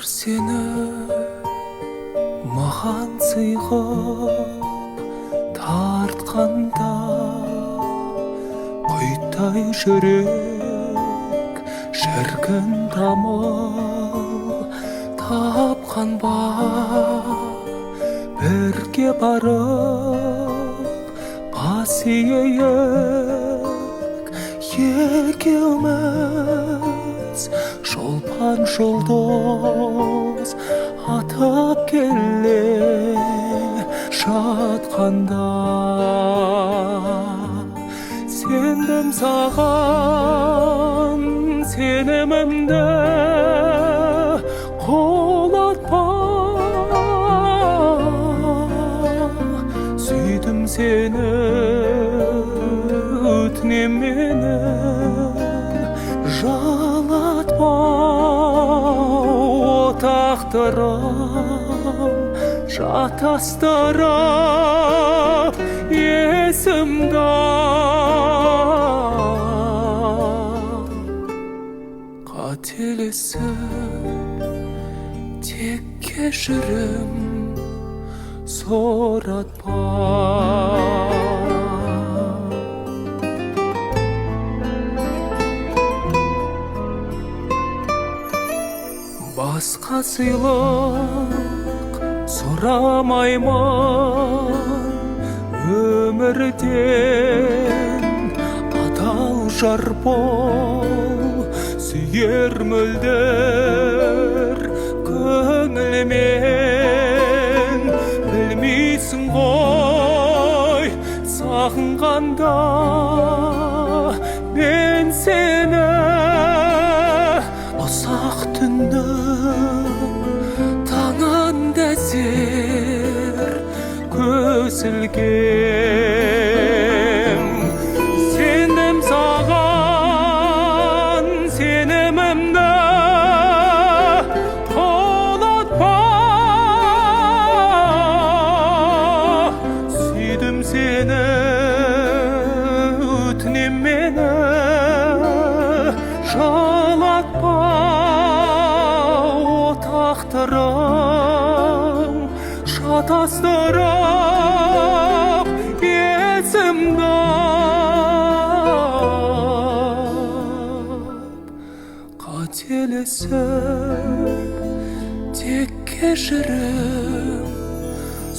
сені маған сыйғып тартқанда құйтай жүрек шіркін дамыл тапқан ба бірге барып қасиейік екеуміз шолпан жұлдыз атып келе жатқанда сендім саған сенімімді қолатпа сүйдім сені өтінем мені жалатпа отақтырым шатастырып есімді қателесіп тек кешірім соратпа басқа сыйлық сұрамаймын өмірден адал жар бол сүйер мөлдір көңілмен білмейсің ғой сағынғанда мен сені ұзақ түннің таңында әзер көз ілгем сендім саған сенімімді қолатпа сүйдім сені өтінем мені жалатпа отақтырым шатастырып есімді қателесіп тек кешірім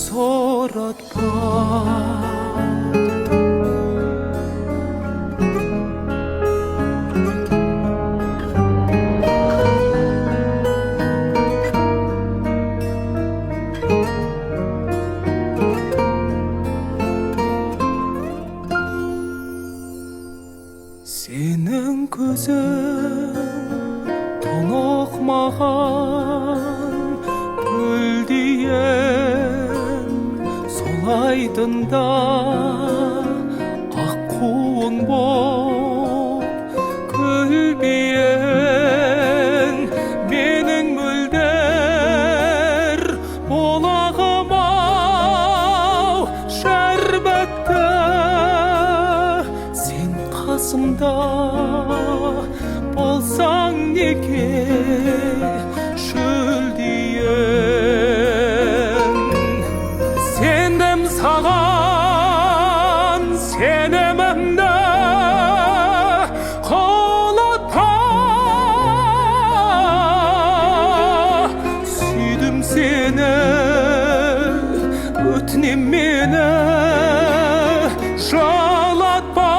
соратпа сенің көзің тұнық маған көлдейін сол айдында аққуың боп көлбейін менің мөлдір болағым-ау шәрбәтті сен қасымда болсаң неге шөлдейін сендім саған сенімімді қолатпа сүйдім сені өтінем мені жалатпа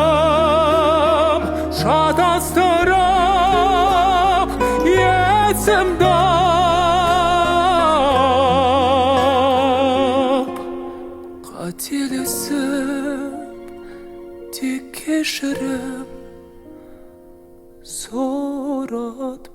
отақтырым шатастырып есімді қателесіп тек кешірім соратпа